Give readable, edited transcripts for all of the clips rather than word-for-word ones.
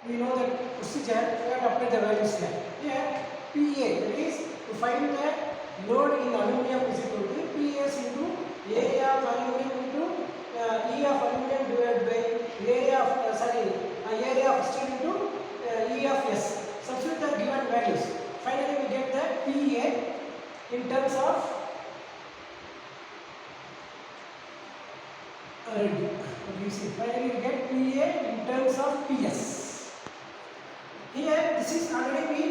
we know the procedure, we have to apply the values here. Here PA, that is to find the load in aluminum is equal to PS into area of aluminum into E of aluminum divided by area of area of steel into E of S. Substitute the given values. Finally we get the PA in terms of finally we get PA in terms of PS. Here this is already we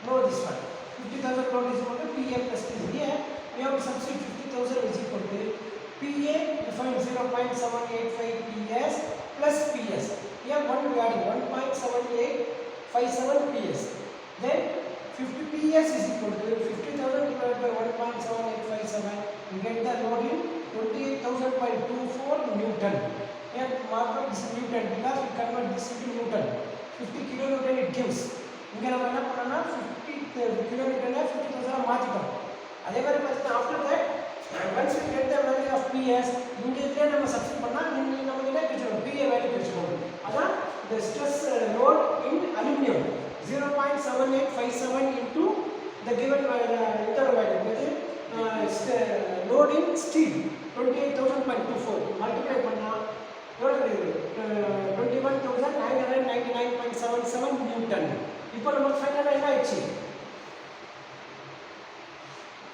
know this one. 50,000 load is equal to PA plus P. Here we have to substitute 50,000 is equal to PA defined 0.785 PS plus PS. Here one we add 1.7857 PS. Then 50 PS is equal to 50,000 divided by 1.7857. We get the load in 28,000.24 Newton. Here mark up this Newton because we convert this into Newton. 50 kilonewton it gives. இங்க நம்ம என்ன பண்ணோம்னா 50 kilonewton 50,000 மாத்திட்டோம். அதே மாதிரி பார்த்தா after that once we get the value of PS இங்க இதே நம்ம சப்ஸ்டிட் பண்ணா நமக்கு என்ன கிடைக்கும் PA வேல்யூ கிடைக்கும். அதான் the stress load in aluminum 0.7857 into the given interval value that is load in steel 28,000.24 multiply பண்ணா எவ்வளவு கிடைக்குது 21,999.77 நியூட்டன். இப்போ நமக்கு ஃபைனலா என்ன ஆயிடுச்சு?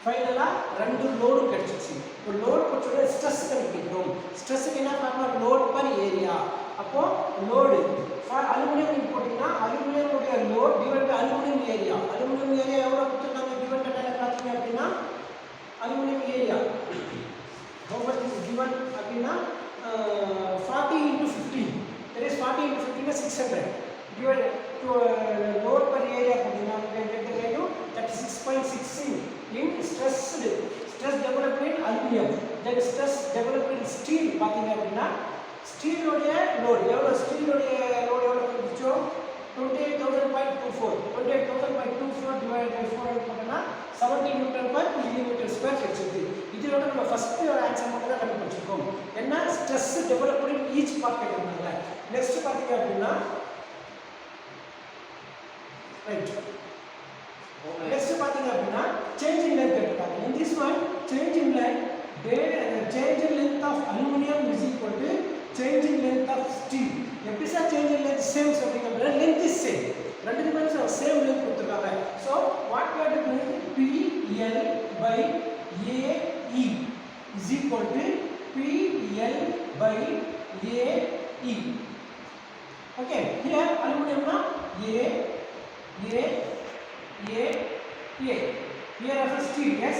ஃபைனலா ரெண்டு லோடு கிடைச்சிச்சு. இப்போ லோட் கொஞ்சம் ஸ்ட்ரெஸ் கண்டுபிடிக்கிறோம். ஸ்ட்ரெஸ்க்கு என்ன பார்க்கலாம்? Load per area. அப்போ லோடு ஃபார் அலுமினியம் போட்டீங்கன்னா அலுமினியம் உடைய load divide by aluminium area. Aluminium area எவ்வளவு கொடுத்திருக்காங்க? given data பார்த்தீங்க அப்படினா aluminium area how much is given அப்படினா 40 into 15, that is 40 into 15 is 600 divided to load per area போட்டீங்கன்னா we get the value 36.16 in stress developed in aluminum, then stress developed in steel பாத்தீங்க அப்படினா steel உடைய load எவ்வளவு? Steel உடைய load எவ்வளவு வந்துச்சோ 28,000.24 28,000.24 divided by 400 போட்டனா 70 நியூட்டன் per millimeter square கிடைச்சிருக்கு. இதோட நம்ம ஃபர்ஸ்ட் ஆன்சர் மட்டும் தான் கண்டுபிடிச்சிருக்கோம். என்ன stress developed in each part கேட்கறாங்க. நெக்ஸ்ட் பாத்தீங்க அப்படினா ரைட் நெக்ஸ்ட் பாத்தீங்க அப்படினா சேஞ்ச் இன் லெந்த் கேட்கறாங்க. in this one change in length of aluminum is equal to change in length of steel. எப்படி sir change in length same சொல்றீங்க அப்படினா length is same. ரெண்டு டிமென்ஷன் சேம் லெந்த் கொடுத்திருக்காங்க. so what we are doing PL by AE is equal to PL by AE. okay, here aluminum na A. Here also steel. Yes.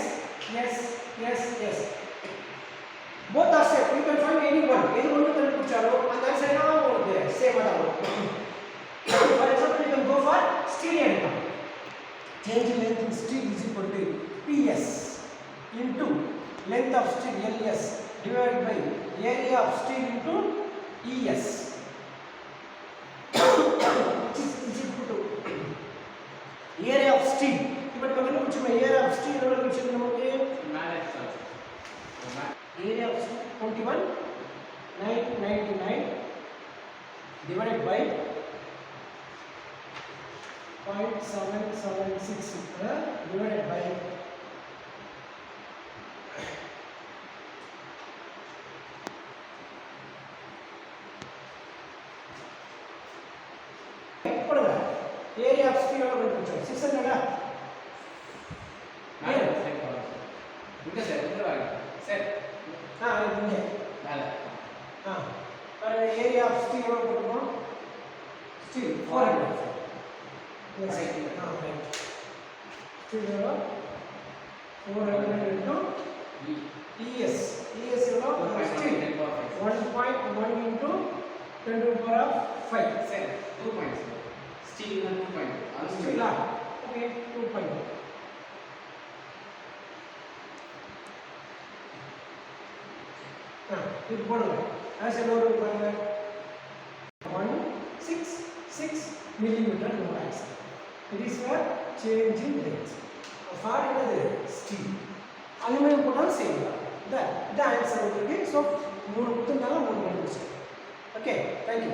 Both are same. You can find any one. Any one you can put chalo and that's now same amount. For example, you can go for steel area. Change in length in steel is equal to PS into length of steel LS divided by area of steel into ES. Which is equal to area of steel. But coming to area of steel, area of 21,999 divided by 0.776 divided by area of steel 600 area of steel steel 400 yes right. Steel 400 into ES steel 1.1 into 10 to the power of 5 2 points steel 2 point steel okay 2 point இது போடுங்க as a load போடுங்க 166 millimeter load axle. It is for change in length. For another steel aluminum போட்டாலும் same தான். இந்த answer உங்களுக்கு. So 3 கொடுத்துருந்தாலும் 3 கண்டுபிடிச்சிட்டோம். Okay, thank you.